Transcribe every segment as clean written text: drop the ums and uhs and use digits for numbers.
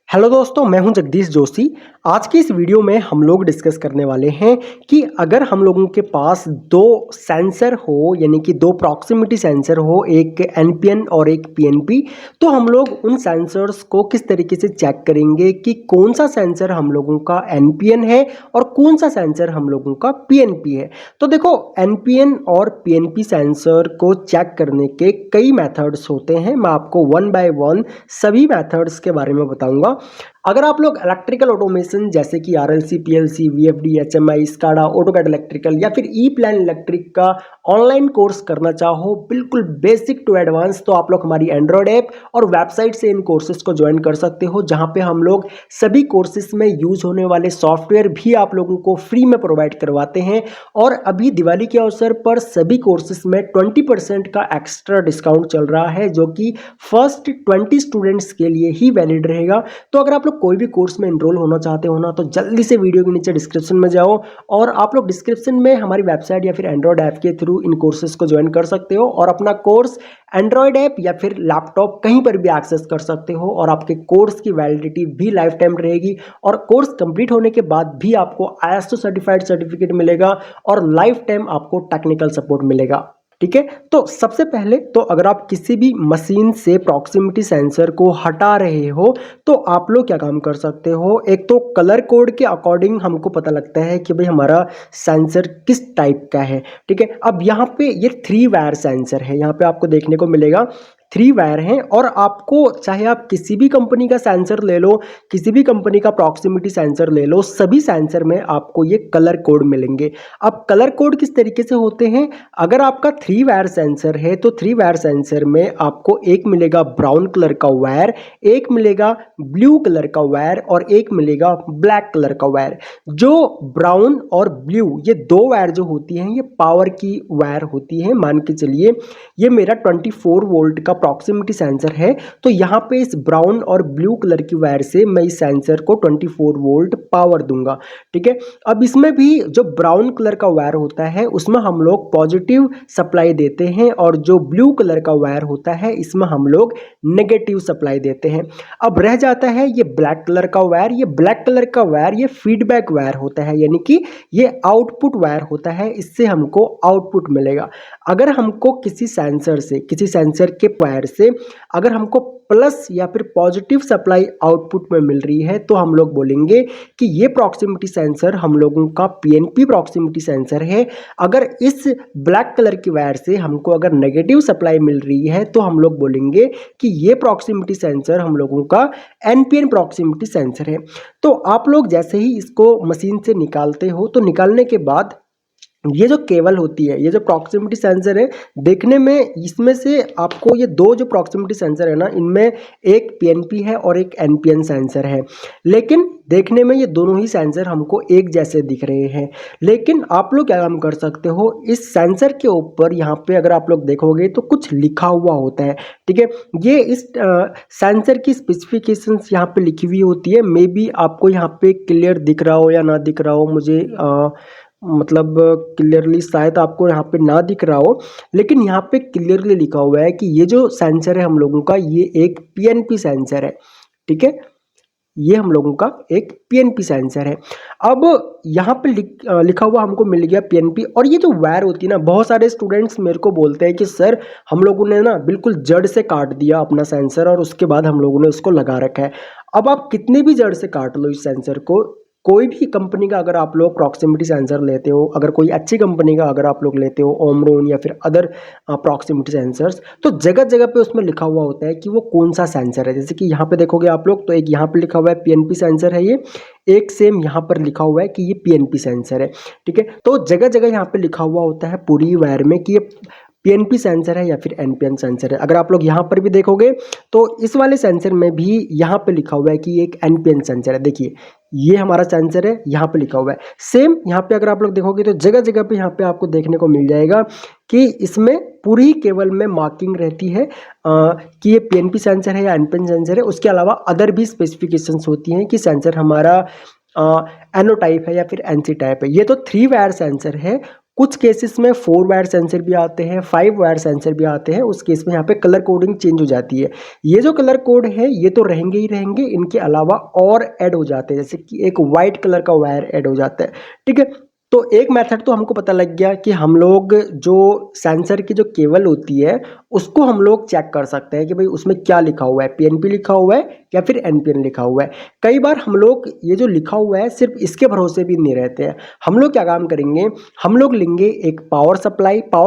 Hello दोस्तों, मैं हूं जगदीश जोशी। आज की इस वीडियो में हम लोग डिस्कस करने वाले हैं कि अगर हम लोगों के पास दो सेंसर हो, यानी कि दो प्रॉक्सिमिटी सेंसर हो, एक एनपीएन और एक पीएनपी, तो हम लोग उन सेंसर्स को किस तरीके से चेक करेंगे कि कौन सा सेंसर हम लोगों का एनपीएन है और कौन सा सेंसर हम लोगों का पीएनपी है। तो देखो, एनपीएन और पीएनपी सेंसर को चेक करने के कई मेथड्स होते हैं। मैं आपको वन बाय वन सभी मेथड्स के बारे में बताऊंगा। अगर आप लोग इलेक्ट्रिकल ऑटोमेशन जैसे कि RLC, PLC, VFD, HMI, SCADA, AutoCAD electrical या फिर ई प्लान इलेक्ट्रिक का ऑनलाइन कोर्स करना चाहो, बिल्कुल बेसिक टू एडवांस, तो आप लोग हमारी एंड्रॉयड ऐप और वेबसाइट से इन कोर्सेज को ज्वाइन कर सकते हो, जहां पे हम लोग सभी कोर्सेज में यूज होने वाले सॉफ्टवेयर भी आप लोगों को फ्री में प्रोवाइड करवाते हैं। और अभी दिवाली के अवसर पर सभी कोर्सेज में 20% का एक्स्ट्रा डिस्काउंट चल रहा है, जो कि फर्स्ट 20 स्टूडेंट्स के लिए ही वैलिड रहेगा। तो अगर आप लोग कोई भी कोर्स में एनरोल होना चाहते हो ना, तो जल्दी से वीडियो के नीचे डिस्क्रिप्शन में जाओ और आप लोग डिस्क्रिप्शन में हमारी वेबसाइट या फिर एंड्रॉयड ऐप के थ्रू इन कोर्सेज को ज्वाइन कर सकते हो और अपना कोर्स एंड्रॉयड ऐप या फिर लैपटॉप कहीं पर भी एक्सेस कर सकते हो। और आपके कोर्स की वैलिडिटी भी लाइफ टाइम रहेगी और कोर्स कंप्लीट होने के बाद भी आपको ISO सर्टिफाइड सर्टिफिकेट मिलेगा और लाइफ टाइम आपको टेक्निकल सपोर्ट मिलेगा। ठीक है, तो सबसे पहले तो अगर आप किसी भी मशीन से प्रॉक्सिमिटी सेंसर को हटा रहे हो, तो आप लोग क्या काम कर सकते हो। एक तो कलर कोड के अकॉर्डिंग हमको पता लगता है कि भाई हमारा सेंसर किस टाइप का है। ठीक है, अब यहाँ पे ये 3 वायर सेंसर है, यहाँ पे आपको देखने को मिलेगा 3 वायर हैं। और आपको चाहे आप किसी भी कंपनी का सेंसर ले लो, किसी भी कंपनी का प्रॉक्सिमिटी सेंसर ले लो, सभी सेंसर में आपको ये कलर कोड मिलेंगे। अब कलर कोड किस तरीके से होते हैं, अगर आपका 3 वायर सेंसर है तो 3 वायर सेंसर में आपको एक मिलेगा ब्राउन कलर का वायर, एक मिलेगा ब्लू कलर का वायर और एक मिलेगा ब्लैक कलर का वायर। जो ब्राउन और ब्लू ये दो वायर जो होती हैं, ये पावर की वायर होती हैं। मान के चलिए ये मेरा 24 वोल्ट का प्रॉक्सिमिटी सेंसर है, तो यहाँ पे इस ब्राउन और ब्लू कलर की वायर से मैं इस सेंसर को 24 वोल्ट पावर दूंगा। ठीक है, अब इसमें भी जो ब्राउन कलर का वायर होता है उसमें हम लोग पॉजिटिव सप्लाई देते हैं और जो ब्लू कलर का वायर होता है इसमें हम लोग नेगेटिव सप्लाई देते हैं। अब रह जाता है ये ब्लैक कलर का वायर। ये ब्लैक कलर का वायर ये फीडबैक वायर होता है, यानी कि ये आउटपुट वायर होता है, इससे हमको आउटपुट मिलेगा। अगर हमको किसी सेंसर के वायर से अगर हमको प्लस या फिर पॉजिटिव सप्लाई आउटपुट में मिल रही है, तो हम लोग बोलेंगे कि ये प्रॉक्सिमिटी सेंसर हम लोगों का पीएनपी प्रॉक्सिमिटी सेंसर है। अगर इस ब्लैक कलर की वायर से हमको अगर नेगेटिव सप्लाई मिल रही है, तो हम लोग बोलेंगे कि ये प्रॉक्सिमिटी सेंसर हम लोगों का एनपीएन प्रॉक्सिमिटी सेंसर है। तो आप लोग जैसे ही इसको मशीन से निकालते हो, तो निकालने के बाद ये जो केबल होती है, ये जो प्रॉक्सिमिटी सेंसर है, देखने में इसमें से आपको ये दो जो प्रॉक्सिमिटी सेंसर है ना, इनमें एक पीएनपी है और एक एनपीएन सेंसर है। लेकिन देखने में ये दोनों ही सेंसर हमको एक जैसे दिख रहे हैं। लेकिन आप लोग क्या काम कर सकते हो, इस सेंसर के ऊपर यहाँ पे अगर आप लोग देखोगे तो कुछ लिखा हुआ होता है। ठीक है, ये इस सेंसर की स्पेसिफिकेशंस यहाँ पे लिखी हुई होती है। मे बी आपको यहाँ पे क्लियर दिख रहा हो या ना दिख रहा हो, मुझे मतलब क्लियरली शायद आपको यहाँ पे ना दिख रहा हो, लेकिन यहाँ पे क्लियरली लिखा हुआ है कि ये जो सेंसर है हम लोगों का, ये एक पीएनपी सेंसर है। ठीक है, ये हम लोगों का एक पीएनपी सेंसर है। अब यहाँ पे लिखा हुआ हमको मिल गया पीएनपी। और ये जो वायर होती है ना, बहुत सारे स्टूडेंट्स मेरे को बोलते हैं कि सर हम लोगों ने ना बिल्कुल जड़ से काट दिया अपना सेंसर और उसके बाद हम लोगों ने उसको लगा रखा है। अब आप कितने भी जड़ से काट लो इस सेंसर को, कोई भी कंपनी का अगर आप लोग प्रॉक्सिमिटी सेंसर लेते हो, अगर कोई अच्छी कंपनी का अगर आप लोग लेते हो, ओमरोन या फिर अदर प्रॉक्सिमिटी सेंसर्स, तो जगह जगह पे उसमें लिखा हुआ होता है कि वो कौन सा सेंसर है। जैसे कि यहाँ पे देखोगे आप लोग, तो एक यहाँ पे लिखा हुआ है पीएनपी सेंसर है ये, एक सेम यहाँ पर लिखा हुआ है कि ये पीएनपी सेंसर है। ठीक है, तो जगह जगह यहाँ पे लिखा हुआ होता है पूरी वायर में कि ये पीएनपी सेंसर है या फिर एनपीएन सेंसर है। अगर आप लोग यहाँ पर भी देखोगे तो इस वाले सेंसर में भी यहाँ पे लिखा हुआ है कि ये एक एनपीएन सेंसर है। देखिए, ये हमारा सेंसर है, यहाँ पे लिखा हुआ है सेम। यहाँ पे अगर आप लोग देखोगे तो जगह जगह पे यहाँ पे आपको देखने को मिल जाएगा कि इसमें पूरी केबल में मार्किंग रहती है कि ये पीएनपी सेंसर है या एनपीएन सेंसर है। उसके अलावा अदर भी स्पेसिफिकेशंस होती हैं कि सेंसर हमारा एनो टाइप है या फिर एनसी टाइप है। ये तो 3 वायर सेंसर है कुछ केसेस में 4 वायर सेंसर भी आते हैं, 5 वायर सेंसर भी आते हैं। उस केस में यहाँ पे कलर कोडिंग चेंज हो जाती है। ये जो कलर कोड है ये तो रहेंगे ही रहेंगे, इनके अलावा और ऐड हो जाते हैं, जैसे कि एक वाइट कलर का वायर ऐड हो जाता है। ठीक है, तो एक मेथड तो हमको पता लग गया कि हम लोग जो सेंसर की जो केबल होती है उसको हम लोग चेक कर सकते हैं कि भाई उसमें क्या लिखा हुआ है, पीएनपी लिखा हुआ है या फिर एनपीएन लिखा हुआ है। कई बार हम लोग ये जो लिखा हुआ है सिर्फ इसके भरोसे भी नहीं रहते हैं। हम लोग क्या काम करेंगे, हम लोग लेंगे एक पावर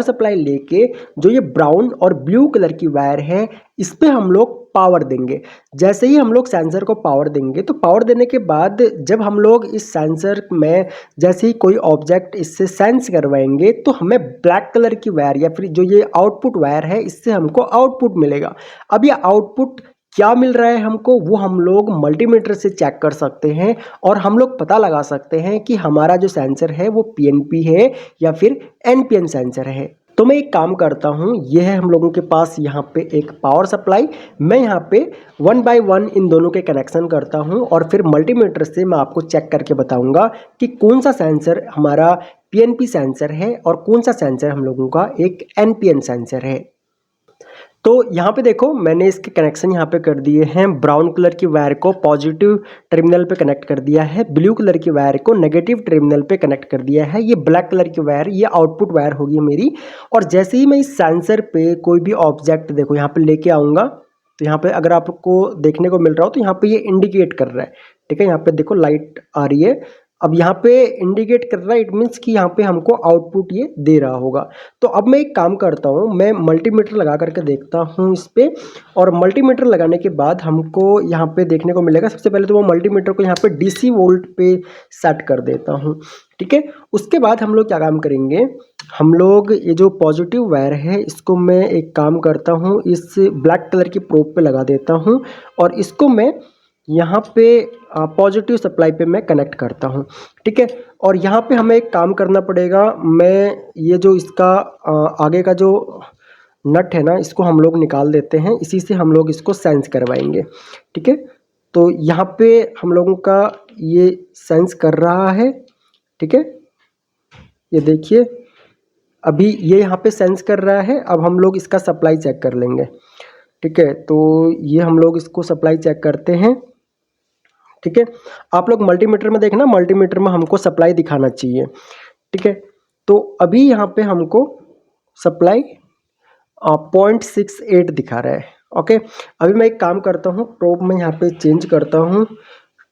सप्लाई लेके जो ये ब्राउन और ब्लू कलर की वायर है इस पे हम लोग पावर देंगे। जैसे ही हम लोग सेंसर को पावर देंगे तो पावर देने के बाद जब हम लोग इस सेंसर में जैसे ही कोई ऑब्जेक्ट इससे सेंस करवाएंगे तो हमें ब्लैक कलर की वायर या फिर जो ये आउटपुट वायर है इससे हमको आउटपुट मिलेगा। अब ये आउटपुट क्या मिल रहा है हमको, वो हम लोग मल्टीमीटर से चेक कर सकते हैं और हम लोग पता लगा सकते हैं कि हमारा जो सेंसर है वो पीएनपी है या फिर एनपीएन सेंसर है। तो मैं एक काम करता हूँ, ये है हम लोगों के पास यहाँ पे एक पावर सप्लाई। मैं यहाँ पे 1 बाय 1 इन दोनों के कनेक्शन करता हूँ और फिर मल्टीमीटर से मैं आपको चेक करके बताऊंगा कि कौन सा सेंसर हमारा पीएनपी सेंसर है और कौन सा सेंसर हम लोगों का एक एनपीएन सेंसर है। तो यहाँ पे देखो मैंने इसके कनेक्शन यहाँ पे कर दिए हैं। ब्राउन कलर की वायर को पॉजिटिव टर्मिनल पे कनेक्ट कर दिया है, ब्लू कलर की वायर को नेगेटिव टर्मिनल पे कनेक्ट कर दिया है। ये ब्लैक कलर की वायर ये आउटपुट वायर होगी मेरी। और जैसे ही मैं इस सेंसर पे कोई भी ऑब्जेक्ट देखो यहाँ पे लेके आऊँगा तो यहाँ पे अगर आपको देखने को मिल रहा हो तो यहाँ पे ये इंडिकेट कर रहा है। ठीक है, यहाँ पे देखो लाइट आ रही है। अब यहाँ पे इंडिकेट कर रहा है, इट मीन्स कि यहाँ पे हमको आउटपुट ये दे रहा होगा। तो अब मैं एक काम करता हूँ, मैं मल्टीमीटर लगा करके देखता हूँ इस पे। और मल्टीमीटर लगाने के बाद हमको यहाँ पे देखने को मिलेगा, सबसे पहले तो वो मल्टीमीटर को यहाँ पे डीसी वोल्ट पे सेट कर देता हूँ। ठीक है, उसके बाद हम लोग क्या काम करेंगे, हम लोग ये जो पॉजिटिव वायर है इसको मैं एक काम करता हूँ इस ब्लैक कलर की प्रोब पे लगा देता हूँ और इसको मैं यहाँ पे पॉजिटिव सप्लाई पे मैं कनेक्ट करता हूँ। ठीक है, और यहाँ पे हमें एक काम करना पड़ेगा, मैं ये जो इसका आगे का जो नट है ना इसको हम लोग निकाल देते हैं, इसी से हम लोग इसको सेंस करवाएंगे। ठीक है, तो यहाँ पे हम लोगों का ये सेंस कर रहा है। ठीक है, ये देखिए अभी ये यहाँ पे सेंस कर रहा है। अब हम लोग इसका सप्लाई चेक कर लेंगे। ठीक है, तो ये हम लोग इसको सप्लाई चेक करते हैं। ठीक है, आप लोग मल्टीमीटर में देखना, मल्टीमीटर में हमको सप्लाई दिखाना चाहिए। ठीक है, तो अभी यहाँ पे हमको सप्लाई 0.68 दिखा रहा है। ओके, अभी मैं एक काम करता हूँ, प्रोब में यहाँ पे चेंज करता हूँ।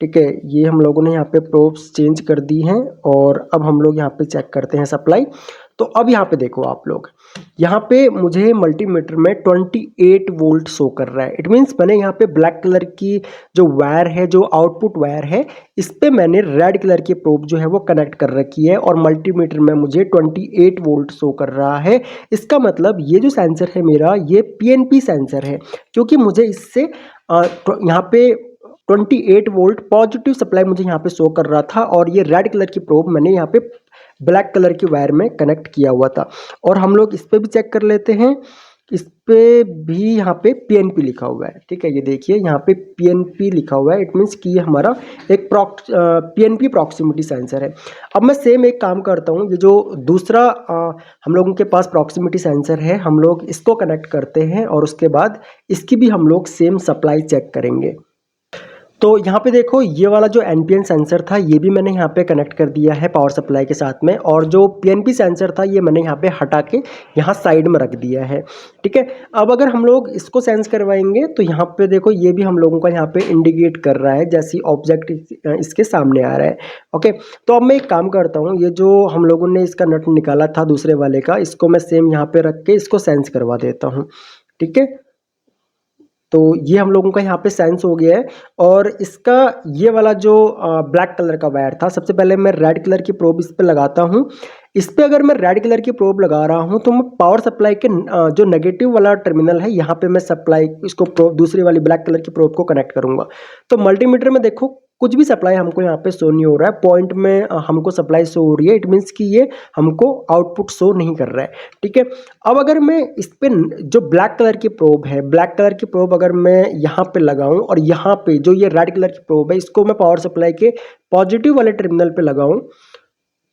ठीक है, ये हम लोगों ने यहाँ पे प्रोब्स चेंज कर दी हैं और अब हम लोग यहाँ पे चेक करते हैं सप्लाई। तो अब यहाँ पे देखो आप लोग, यहाँ पे मुझे मल्टीमीटर में 28 वोल्ट शो कर रहा है। इट मीन्स मैंने यहाँ पे ब्लैक कलर की जो वायर है, जो आउटपुट वायर है, इस पे मैंने रेड कलर की प्रोब जो है वो कनेक्ट कर रखी है और मल्टीमीटर में मुझे 28 वोल्ट शो कर रहा है। इसका मतलब ये जो सेंसर है मेरा ये पीएनपी सेंसर है, क्योंकि मुझे इससे यहाँ पे 28 वोल्ट पॉजिटिव सप्लाई मुझे यहाँ पे शो कर रहा था और ये रेड कलर की प्रोब मैंने यहाँ पे ब्लैक कलर की वायर में कनेक्ट किया हुआ था। और हम लोग इस पे भी चेक कर लेते हैं, इस पे भी यहाँ पे पीएनपी लिखा हुआ है। ठीक है, ये देखिए यहाँ पे पीएनपी लिखा हुआ है, इट मीन्स कि ये हमारा एक पीएनपी प्रॉक्सिमिटी सेंसर है। अब मैं सेम एक काम करता हूँ, ये जो दूसरा हम लोगों के पास प्रॉक्सिमिटी सेंसर है हम लोग इसको कनेक्ट करते हैं और उसके बाद इसकी भी हम लोग सेम सप्लाई चेक करेंगे। तो यहाँ पे देखो ये वाला जो एनपीएन सेंसर था ये भी मैंने यहाँ पे कनेक्ट कर दिया है पावर सप्लाई के साथ में, और जो पीएनपी सेंसर था ये मैंने यहाँ पे हटा के यहाँ साइड में रख दिया है। ठीक है, अब अगर हम लोग इसको सेंस करवाएंगे तो यहाँ पे देखो ये भी हम लोगों का यहाँ पे इंडिकेट कर रहा है जैसी ऑब्जेक्ट इसके सामने आ रहा है। ओके, तो अब मैं एक काम करता हूँ, ये जो हम लोगों ने इसका नट निकाला था दूसरे वाले का, इसको मैं सेम यहाँ पे रख के इसको सेंस करवा देता हूँ। ठीक है, तो ये हम लोगों का यहाँ पे सेंस हो गया है। और इसका ये वाला जो ब्लैक कलर का वायर था, सबसे पहले मैं रेड कलर की प्रोब इस पे लगाता हूँ। इस पे अगर मैं रेड कलर की प्रोब लगा रहा हूँ तो मैं पावर सप्लाई के जो नेगेटिव वाला टर्मिनल है यहाँ पे मैं सप्लाई इसको प्रोब दूसरी वाली ब्लैक कलर की प्रोब को कनेक्ट करूँगा। तो मल्टीमीटर में देखो कुछ भी सप्लाई हमको यहाँ पे शो नहीं हो रहा है, पॉइंट में हमको सप्लाई शो हो रही है, इट मीन्स कि ये हमको आउटपुट शो नहीं कर रहा है। ठीक है, अब अगर मैं इस पे जो ब्लैक कलर की प्रोब है, ब्लैक कलर की प्रोब अगर मैं यहाँ पे लगाऊं और यहाँ पे जो ये रेड कलर की प्रोब है इसको मैं पावर सप्लाई के पॉजिटिव वाले टर्मिनल पे लगाऊं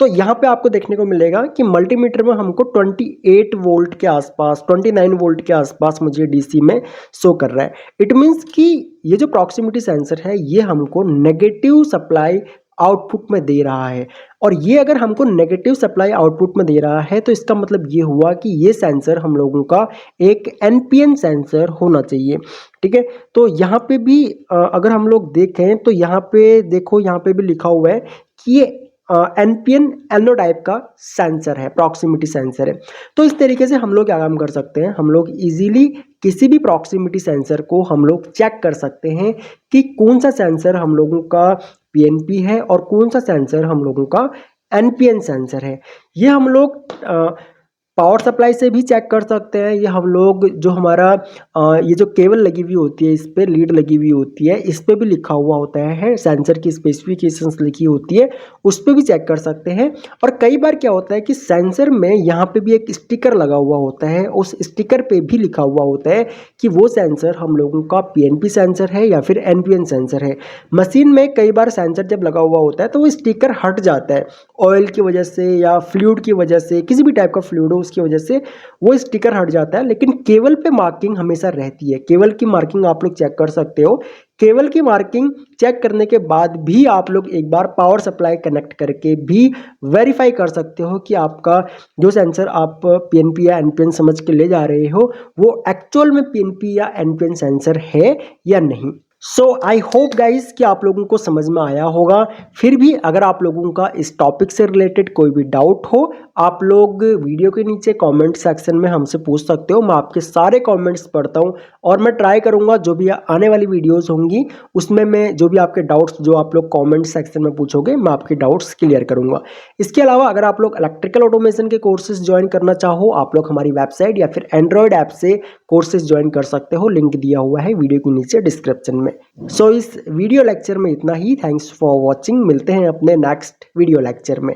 तो यहाँ पे आपको देखने को मिलेगा कि मल्टीमीटर में हमको 28 वोल्ट के आसपास, 29 वोल्ट के आसपास मुझे डीसी में शो कर रहा है। इट मीन्स कि ये जो प्रॉक्सिमिटी सेंसर है ये हमको नेगेटिव सप्लाई आउटपुट में दे रहा है, और ये अगर हमको नेगेटिव सप्लाई आउटपुट में दे रहा है तो इसका मतलब ये हुआ कि ये सेंसर हम लोगों का एक एनपीएन सेंसर होना चाहिए। ठीक है, तो यहाँ पे भी अगर हम लोग देखें तो यहाँ पे देखो, यहाँ पे भी लिखा हुआ है कि ये एनपीएन एनो टाइप का सेंसर है, प्रॉक्सिमिटी सेंसर है। तो इस तरीके से हम लोग क्या काम कर सकते हैं, हम लोग इजीली किसी भी प्रॉक्सिमिटी सेंसर को हम लोग चेक कर सकते हैं कि कौन सा सेंसर हम लोगों का पीएनपी है और कौन सा सेंसर हम लोगों का एनपीएन सेंसर है। ये हम लोग पावर सप्लाई से भी चेक कर सकते हैं। ये हम लोग जो हमारा ये जो केबल लगी हुई होती है, इस पे लीड लगी हुई होती है, इस पे भी लिखा हुआ होता है, सेंसर की स्पेसिफिकेशंस लिखी होती है, उस पे भी चेक कर सकते हैं। और कई बार क्या होता है कि सेंसर में यहाँ पे भी एक स्टिकर लगा हुआ होता है, उस स्टिकर पे भी लिखा हुआ होता है कि वो सेंसर हम लोगों का पीएनपी सेंसर है या फिर एनपीएन सेंसर है। मशीन में कई बार सेंसर जब लगा हुआ होता है तो वो स्टिकर हट जाता है, ऑयल की वजह से या फ्लूइड की वजह से, किसी भी टाइप का फ्लूइड हो उसकी वजह से वो स्टिकर हट जाता है, लेकिन केबल पे मार्किंग हमेशा रहती है। केबल की मार्किंग आप लोग चेक कर सकते हो। केबल की मार्किंग चेक करने के बाद भी आप लोग एक बार पावर सप्लाई कनेक्ट करके भी वेरीफाई कर सकते हो कि आपका जो सेंसर आप पीएनपी या एनपीएन समझ के ले जा रहे हो वो एक्चुअल में पीएनपी या एनपीएन सेंसर है या नहीं। सो आई होप गाइज कि आप लोगों को समझ में आया होगा। फिर भी अगर आप लोगों का इस टॉपिक से रिलेटेड कोई भी डाउट हो, आप लोग वीडियो के नीचे कमेंट सेक्शन में हमसे पूछ सकते हो। मैं आपके सारे कमेंट्स पढ़ता हूं और मैं ट्राई करूंगा जो भी आने वाली वीडियोस होंगी उसमें मैं जो भी आपके डाउट्स जो आप लोग कमेंट सेक्शन में पूछोगे मैं आपके डाउट्स क्लियर करूंगा। इसके अलावा अगर आप लोग इलेक्ट्रिकल ऑटोमेशन के कोर्सेज ज्वाइन करना चाहो, आप लोग हमारी वेबसाइट या फिर एंड्रॉयड ऐप से कोर्सेज ज्वाइन कर सकते हो, लिंक दिया हुआ है वीडियो के नीचे डिस्क्रिप्शन में। सो इस वीडियो लेक्चर में इतना ही। Thanks for watching. मिलते हैं अपने नेक्स्ट वीडियो लेक्चर में।